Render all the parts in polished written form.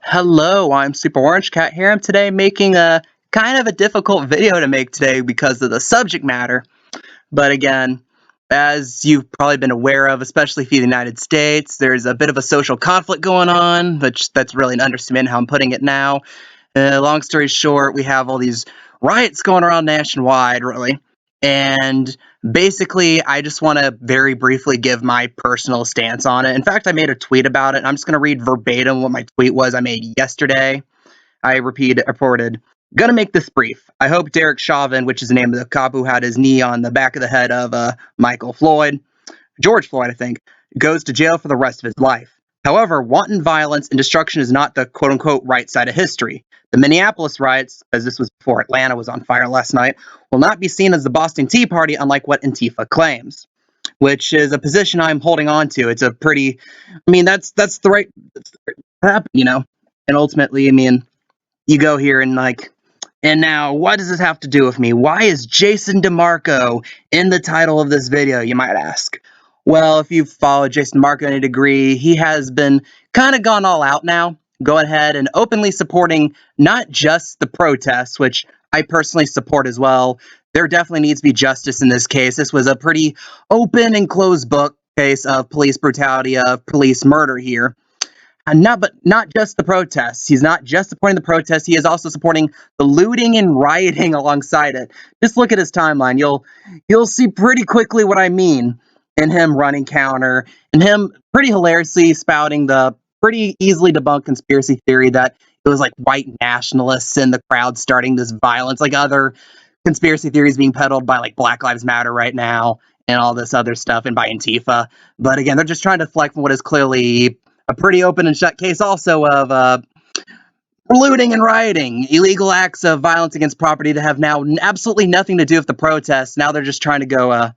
Hello, I'm Super Orange Cat here. I'm today making a kind of a difficult video to make today because of the subject matter. But again, as you've probably been aware of, especially for the United States, there's a bit of a social conflict going on, which that's really an understatement how I'm putting it now. Long story short, we have all these riots going around nationwide, really. And basically, I just want to very briefly give my personal stance on it. In fact, I made a tweet about it, and I'm just going to read verbatim what my tweet was I made yesterday. I reported, gonna make this brief. I hope Derek Chauvin, which is the name of the cop who had his knee on the back of the head of George Floyd, I think, goes to jail for the rest of his life. However, wanton violence and destruction is not the quote unquote right side of history. The Minneapolis riots, as this was before Atlanta was on fire last night, will not be seen as the Boston Tea Party, unlike what Antifa claims, which is a position I'm holding on to. It's a pretty, that's the right, and ultimately, you go here and and now what does this have to do with me? Why is Jason DeMarco in the title of this video, you might ask? Well, if you've followed Jason DeMarco in any degree, he has been kind of gone all out now, going ahead and openly supporting not just the protests, which I personally support as well. There definitely needs to be justice in this case. This was a pretty open and closed book case of police brutality, of police murder here. And not just the protests. He's not just supporting the protests. He is also supporting the looting and rioting alongside it. Just look at his timeline. You'll see pretty quickly what I mean in him running counter and him pretty hilariously spouting the pretty easily debunked conspiracy theory that it was like white nationalists in the crowd starting this violence, like other conspiracy theories being peddled by like Black Lives Matter right now and all this other stuff and by Antifa. But again, they're just trying to deflect from what is clearly a pretty open and shut case also of looting and rioting, illegal acts of violence against property that have now absolutely nothing to do with the protests. Now they're just trying to go,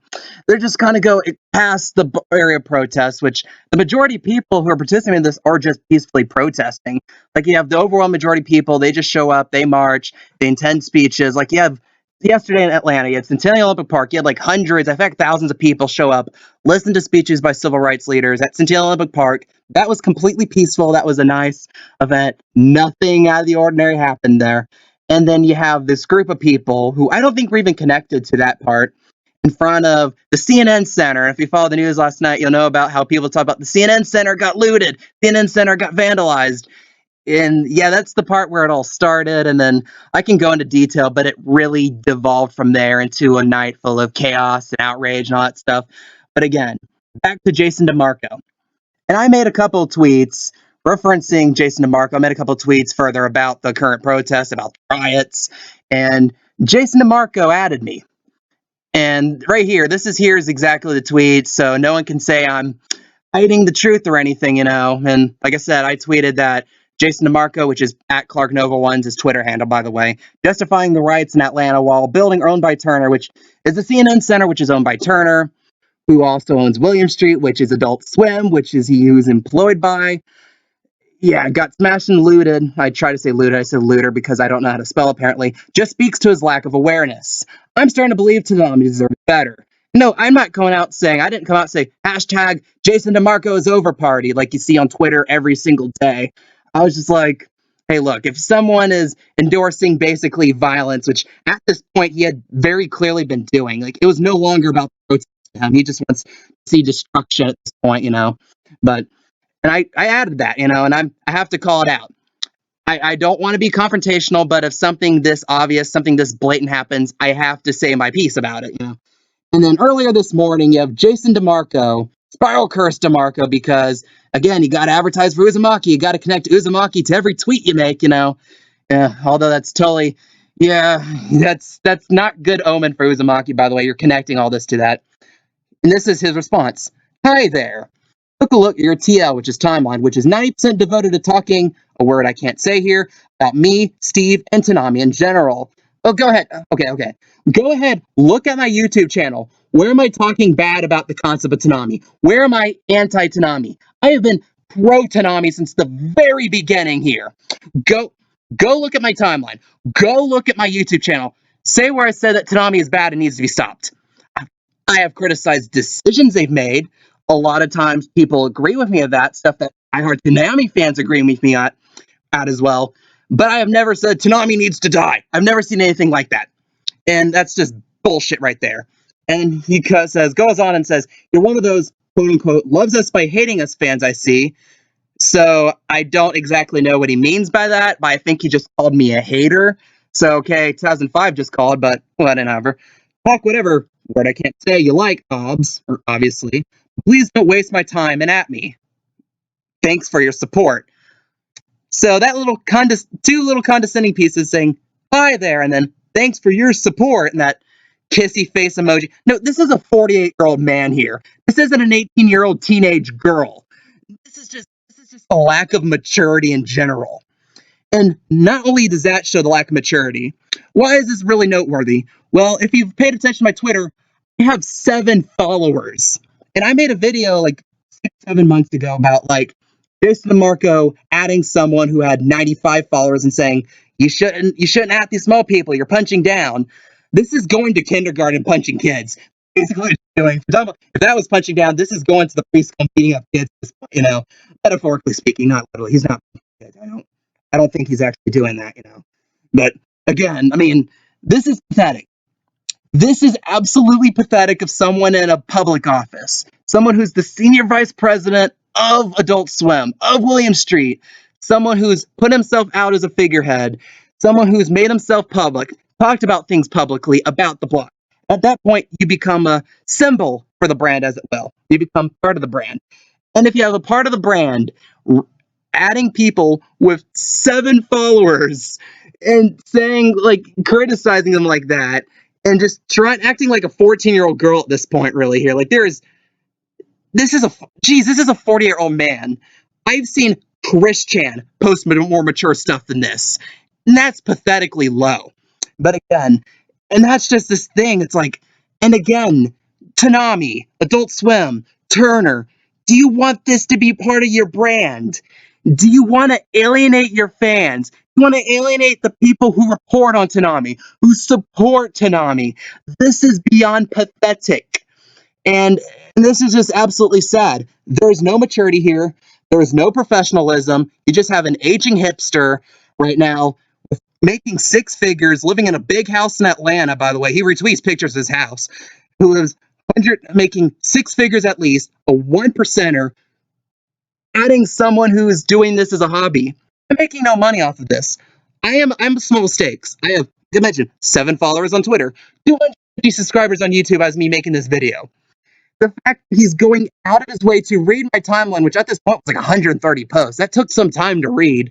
they're just kind of go past the area of protests, which the majority of people who are participating in this are just peacefully protesting. Like you have the overall majority of people, they just show up, they march, they intend speeches. Like you have yesterday in Atlanta, it's Centennial Olympic Park. You had like hundreds, in fact, thousands of people show up, listen to speeches by civil rights leaders at Centennial Olympic Park. That was completely peaceful. That was a nice event. Nothing out of the ordinary happened there. And then you have this group of people who I don't think were even connected to that part in front of the CNN Center. If you followed the news last night, you'll know about how people talk about the CNN Center got looted, CNN Center got vandalized. And yeah, that's the part where it all started. And then I can go into detail, but it really devolved from there into a night full of chaos and outrage and all that stuff. But again, back to Jason DeMarco. And I made a couple of tweets referencing Jason DeMarco. I made a couple of tweets further about the current protests, about the riots. And Jason DeMarco added me. And right here, here's exactly the tweet. So no one can say I'm hiding the truth or anything, And like I said, I tweeted that Jason DeMarco, which is at Clark Nova One's his Twitter handle, by the way, justifying the riots in Atlanta while building owned by Turner, which is the CNN Center, which is owned by Turner, who also owns William Street, which is Adult Swim, which is he who's employed by. Yeah, got smashed and looted. I try to say looted. I said looter because I don't know how to spell, apparently. Just speaks to his lack of awareness. I'm starting to believe Toonami deserves better. No, I'm not going out saying, I didn't come out and say, hashtag Jason DeMarco is over party, like you see on Twitter every single day. I was just like, hey, look, if someone is endorsing basically violence, which at this point he had very clearly been doing, like it was no longer about the protest to him. He just wants to see destruction at this point. But and I added that, and I have to call it out. I don't want to be confrontational, but if something this obvious, something this blatant happens, I have to say my piece about it. And then earlier this morning, you have Jason DeMarco, Spiral Curse DeMarco, because again, you got to advertise for Uzumaki. You got to connect Uzumaki to every tweet you make. Although that's totally, yeah, that's not good omen for Uzumaki, by the way. You're connecting all this to that. And this is his response. Hi there. Took a look at your TL, which is timeline, which is 90% devoted to talking, a word I can't say here, about me, Steve, and Toonami in general. Oh, go ahead. Okay. Go ahead. Look at my YouTube channel. Where am I talking bad about the concept of Toonami? Where am I anti-Toonami? I have been pro-Toonami since the very beginning here. Go look at my timeline. Go look at my YouTube channel. Say where I said that Toonami is bad and needs to be stopped. I have criticized decisions they've made. A lot of times people agree with me of that stuff that I heard Toonami fans agree with me on. at as well. But I have never said Toonami needs to die. I've never seen anything like that. And that's just bullshit right there. And he goes on and says, "You're one of those quote unquote loves us by hating us fans I see." So I don't exactly know what he means by that, but I think he just called me a hater. So okay, 2005 just called, but whatever. Talk whatever word I can't say you like, obviously. Please don't waste my time and at me. Thanks for your support. So that two little condescending pieces saying hi there, and then thanks for your support, and that kissy face emoji. No, this is a 48-year-old man here. This isn't an 18-year-old teenage girl. This is just a lack of maturity in general. And not only does that show the lack of maturity, why is this really noteworthy? Well, if you've paid attention to my Twitter, I have 7 followers. And I made a video like 6, 7 months ago about like Jason DeMarco adding someone who had 95 followers and saying, you shouldn't at these small people, you're punching down. This is going to kindergarten punching kids. Basically what it's doing. If that was punching down, this is going to the preschool beating up kids, metaphorically speaking, not literally. He's not punching kids. I don't think he's actually doing that. But again, I mean, this is pathetic. This is absolutely pathetic of someone in a public office, someone who's the senior vice president of Adult Swim, of William Street, someone who's put himself out as a figurehead, someone who's made himself public, talked about things publicly about the block. At that point, you become a symbol for the brand, as it will. You become part of the brand. And if you have a part of the brand, adding people with 7 followers and saying, like, criticizing them like that, and just acting like a 14-year-old girl at this point, really, here. Like, this is a 40-year-old man. I've seen Chris Chan post more mature stuff than this, and that's pathetically low. But again, and that's just this thing. It's like, and again, Toonami, Adult Swim, Turner, do you want this to be part of your brand? Do you want to alienate your fans? You want to alienate the people who report on Toonami, who support Toonami? This is beyond pathetic. And this is just absolutely sad. There is no maturity here. There is no professionalism. You just have an aging hipster right now making 6 figures, living in a big house in Atlanta, by the way. He retweets pictures of his house, who is making 6 figures at least, a 1%er, adding someone who is doing this as a hobby. I'm making no money off of this. I'm small stakes. I have, I mentioned, 7 followers on Twitter, 250 subscribers on YouTube as me making this video. The fact that he's going out of his way to read my timeline, which at this point was like 130 posts, that took some time to read,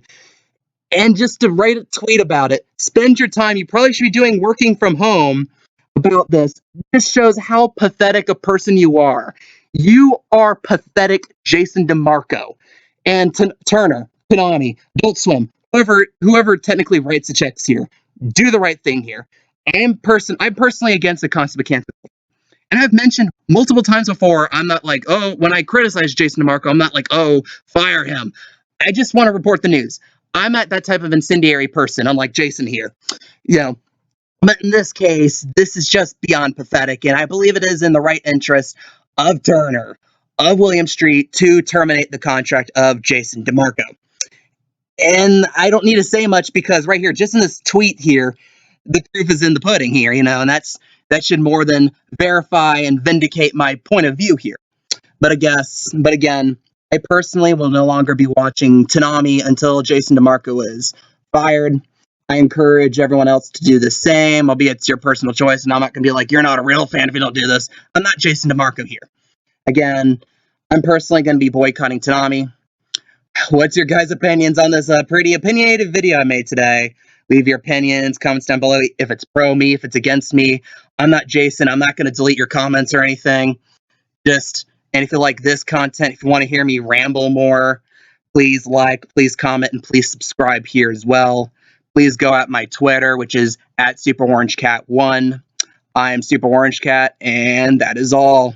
and just to write a tweet about it, spend your time, you probably should be doing working from home about this. This shows how pathetic a person you are. You are pathetic, Jason DeMarco. And Turner, Toonami, Adult Swim, whoever technically writes the checks here, do the right thing here. I'm personally against the concept of cancel. And I've mentioned multiple times before, I'm not like, oh, when I criticize Jason DeMarco, I'm not like, oh, fire him. I just want to report the news. I'm not that type of incendiary person, unlike Jason here. But in this case, this is just beyond pathetic, and I believe it is in the right interest of Turner, of William Street, to terminate the contract of Jason DeMarco. And I don't need to say much because right here, just in this tweet here, the proof is in the pudding here, and that should more than verify and vindicate my point of view here. But again, I personally will no longer be watching Toonami until Jason DeMarco is fired. I encourage everyone else to do the same, albeit it's your personal choice, and I'm not going to be like, you're not a real fan if you don't do this. I'm not Jason DeMarco here. Again, I'm personally going to be boycotting Toonami. What's your guys' opinions on this pretty opinionated video I made today? Leave your opinions, comments down below, if it's pro me, if it's against me. I'm not Jason. I'm not going to delete your comments or anything. And if you like this content, if you want to hear me ramble more, please like, please comment, and please subscribe here as well. Please go at my Twitter, which is @SuperOrangeCat1. I'm Super Orange Cat, and that is all.